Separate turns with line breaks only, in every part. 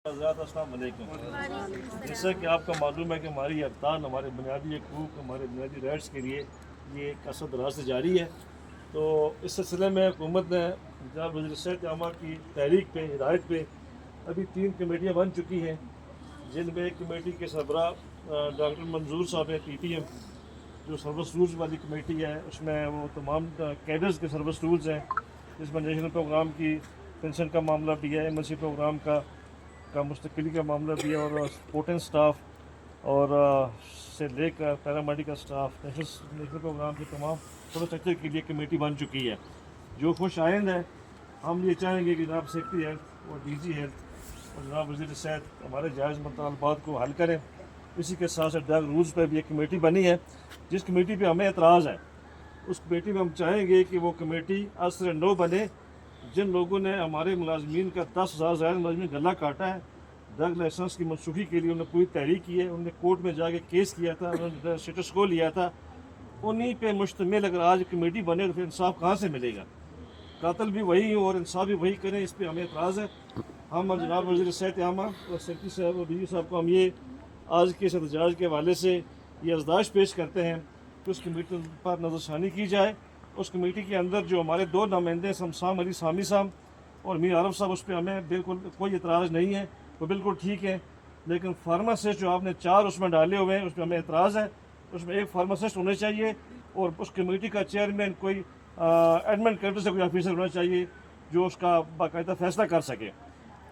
حضرات السلام علیکم۔ جیسا کہ آپ کا معلوم ہے کہ ہماری ہڑتال ہمارے بنیادی حقوق ہمارے بنیادی رائٹس کے لیے یہ ایک عرصہ دراز سے جاری ہے، تو اس سلسلے میں حکومت نے جناب وزیر صحت عامہ کی تحریک پہ ہدایت پہ ابھی 3 کمیٹیاں بن چکی ہیں، جن میں ایک کمیٹی کے سربراہ ڈاکٹر منظور صاحب ہیں PTM، جو سروس رولز والی کمیٹی ہے، اس میں وہ تمام کیڈرز کے سروس رولز ہیں، جس میں نیشنل پروگرام کی پینشن کا معاملہ بھی ہے، MLC پروگرام کا مستقلی کا معاملہ بھی ہے، اور سپورٹنگ سٹاف اور سے لے کر پیرامیڈیکل سٹاف نیشنل پروگرام کے تمام انفراسٹرکچر کے لیے کمیٹی بن چکی ہے۔ جو خوش آئند ہے، ہم یہ چاہیں گے کہ جناب سیکرٹری ہیلتھ اور DG ہیلتھ اور جناب وزیر صحت ہمارے جائز مطالبات کو حل کریں۔ اسی کے ساتھ ساتھ ڈرگ رولز پہ بھی ایک کمیٹی بنی ہے، جس کمیٹی پہ ہمیں اعتراض ہے، اس کمیٹی میں ہم چاہیں گے کہ وہ کمیٹی اثر نو بنے۔ جن لوگوں نے ہمارے ملازمین کا 10,000 زائد ملازمین گلا کاٹا ہے، ڈرگ لائسنس کی منسوخی کے لیے انہوں نے پوری تحریک کی ہے، انہوں نے کورٹ میں جا کے کیس کیا تھا، انہوں نے اسٹیٹس کو لیا تھا، انہی پہ مشتمل اگر آج کمیٹی بنے تو پھر انصاف کہاں سے ملے گا؟ قاتل بھی وہی ہوں اور انصاف بھی وہی کریں، اس پہ ہمیں اعتراض ہے۔ ہم جناب وزیر صحت عامہ اور سیکرٹری صاحب اور DG صاحب کو ہم یہ آج کے اس احتجاج کے حوالے سے یہ ازداشت پیش کرتے ہیں کہ اس کمیٹی پر نظر ثانی کی جائے۔ اس کمیٹی کے اندر جو ہمارے 2 نمائندے ہیں، شمسام علی سامی صاحب اور میر عارف صاحب، اس پہ ہمیں بالکل کوئی اعتراض نہیں ہے، وہ بالکل ٹھیک ہے، لیکن فارماسسٹ جو آپ نے 4 اس میں ڈالے ہوئے ہیں، اس پہ ہمیں اعتراض ہے۔ اس میں ایک فارماسسٹ ہونا چاہیے اور اس کمیٹی کا چیئرمین کوئی ایڈمن کیڈر سے کوئی آفیسر ہونا چاہیے جو اس کا باقاعدہ فیصلہ کر سکے۔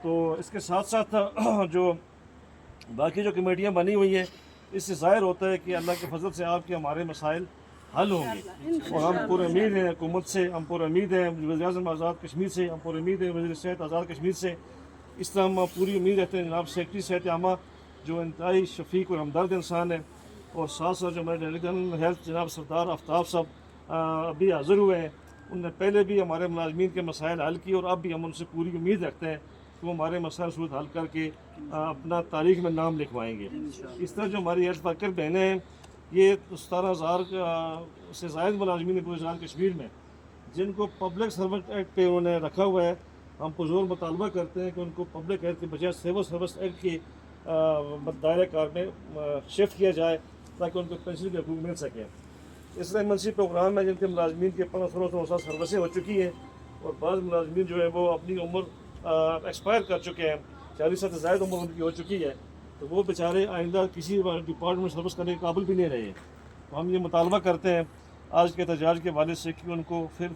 تو اس کے ساتھ ساتھ جو باقی جو کمیٹیاں بنی ہوئی ہیں، اس سے ظاہر ہوتا ہے کہ اللہ کے فضل سے آپ کے ہمارے مسائل حل ہوں گے، اور ہم پورے امید ہیں حکومت سے، ہم پورے امید ہیں وزیر اعظم آزاد کشمیر سے، ہم پورے امید ہیں وزیر صحت آزاد کشمیر سے، اس طرح ہم پوری امید رہتے ہیں جناب سیکرٹری صحت عامہ جو انتہائی شفیق اور ہمدرد انسان ہے، اور ساتھ ساتھ جو ہمارے ڈائریکٹر جنرل ہیلتھ جناب سردار آفتاب صاحب ابھی حاضر ہوئے ہیں، انہوں نے پہلے بھی ہمارے ملازمین کے مسائل حل کیے، اور اب بھی ہم ان سے پوری امید رکھتے ہیں کہ وہ ہمارے مسائل صورت حل کر کے اپنا تاریخ میں نام لکھوائیں گے۔ اس طرح جو ہماری ہیلتھ ورکر بہنیں ہیں، یہ 17,000 سے زائد ملازمین ہیں پورے کشمیر میں، جن کو پبلک سرونٹ ایکٹ پہ انہوں نے رکھا ہوا ہے۔ ہم پرزور مطالبہ کرتے ہیں کہ ان کو پبلک ہیلتھ کے بجائے سول سروس ایکٹ کے دائرۂ کار میں شفٹ کیا جائے تاکہ ان کو پینشن کے حقوق مل سکیں۔ اس طرح MLC پروگرام ہے جن کے ملازمین کے 15 سال سروسیں ہو چکی ہیں، اور بعض ملازمین جو ہیں وہ اپنی عمر ایکسپائر کر چکے ہیں، 40 سال سے زائد عمر ان کی ہو چکی ہے، تو وہ بیچارے آئندہ کسی ڈپارٹمنٹ میں سروس کرنے کے قابل بھی نہیں رہے۔ تو ہم یہ مطالبہ کرتے ہیں آج کے احتجاج کے حوالے سے کہ ان کو پھر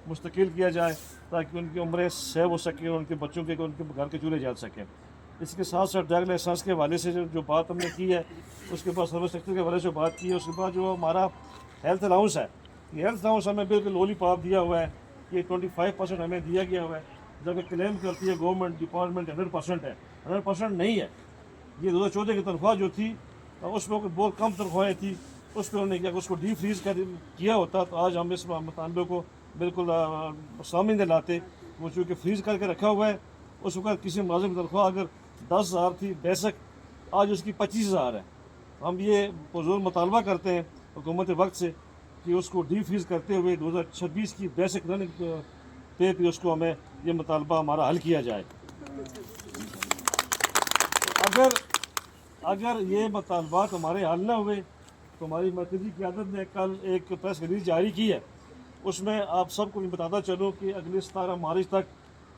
مستقل کیا جائے تاکہ ان کی عمریں سیو ہو سکیں اور ان کے بچوں کے ان کے گھر کے چولہے جل سکیں۔ اس کے ساتھ ساتھ ڈرگ لائسنس کے حوالے سے جو بات ہم نے کی ہے، اس کے بعد سروس سیکٹر کے حوالے سے بات کی ہے، اس کے بعد جو ہمارا ہیلتھ الاؤنس ہے، یہ ہیلتھ الاؤنس ہمیں بالکل لولی پاپ دیا ہوا ہے، یہ 25% ہمیں دیا گیا ہوا ہے، جبکہ کلیم کرتی ہے گورنمنٹ ڈپارٹمنٹ 100% ہے، 100% نہیں ہے۔ یہ 2014 کی تنخواہ جو تھی اس میں بہت کم تنخواہیں تھی، اس پہ انہوں نے کیا کہ اس کو ڈی فریز کیا ہوتا تو آج ہم اس مطالبے کو بالکل سامنے لاتے۔ وہ چونکہ فریز کر کے رکھا ہوا ہے، اس وقت کسی ملازم کی تنخواہ اگر 10,000 تھی بیسک، آج اس کی 25,000 ہے۔ ہم یہ پرزور مطالبہ کرتے ہیں حکومت وقت سے کہ اس کو ڈی فریز کرتے ہوئے 2026 کی بیسک رننگ پہ بھی اس کو ہمیں یہ مطالبہ ہمارا حل کیا جائے۔ اگر یہ مطالبات ہمارے حل نہ ہوئے تو ہماری مرکزی قیادت نے کل ایک پریس ریلیز جاری کی ہے، اس میں آپ سب کو بتاتا چلوں کہ اگلے 17 مارچ تک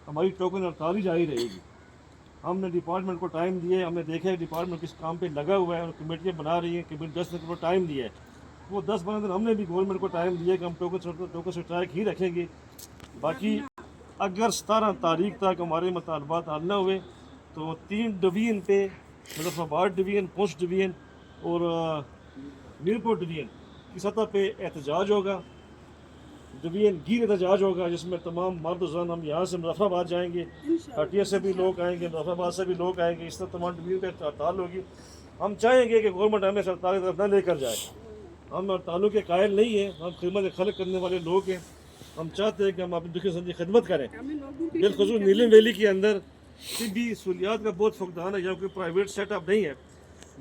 ہماری ٹوکن ہڑتال ہی جاری رہے گی۔ ہم نے ڈپارٹمنٹ کو ٹائم دیے، ہم نے دیکھا ہے ڈپارٹمنٹ کس کام پہ لگا ہوا ہے اور کمیٹیاں بنا رہی ہیں، کمیٹی 10 دن کو ٹائم دیا ہے، وہ 10-12 دن ہم نے بھی گورنمنٹ کو ٹائم دیا کہ ہم ٹوکن اسٹرائک ہی رکھیں گے۔ باقی اگر 17 تاریخ تک ہمارے مطالبات حل نہ ہوئے تو 3 ڈویژن پہ مظفر آباد ڈویژن، پونچھ ڈویژن اور میرپور ڈویژن کی سطح پہ احتجاج ہوگا، ڈویژن گیر احتجاج ہوگا، جس میں تمام مرد و زن، ہم یہاں سے مظفر آباد جائیں گے، ہٹیا سے بھی لوگ آئیں گے، مظفر آباد سے بھی لوگ آئیں گے، اس طرح تمام ڈویژن پہ ہڑتال ہوگی۔ ہم چاہیں گے کہ گورنمنٹ ہمیں ہڑتال کی طرف نہ لے کر جائے، ہم ہڑتالوں کے قائل نہیں ہیں، ہم خدمت خلق کرنے والے لوگ ہیں، ہم چاہتے ہیں کہ ہم اپنی دکھی سنجی خدمت کریں۔ بالخصوص نیلم ویلی کے اندر طبی سہولیات کا بہت فقدان ہے، یہاں کوئی پرائیویٹ سیٹ اپ نہیں ہے،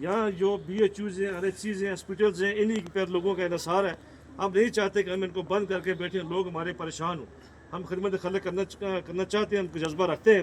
یہاں جو BHUs ہیں، RHCs ہیں، ہاسپٹلز ہیں، انہی پر لوگوں کا انحصار ہے۔ ہم نہیں چاہتے کہ ہم ان کو بند کر کے بیٹھے لوگ ہمارے پریشان ہوں، ہم خدمت خلق کرنا چاہتے ہیں، ہم کو جذبہ رکھتے ہیں،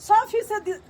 100%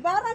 12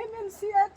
MNCH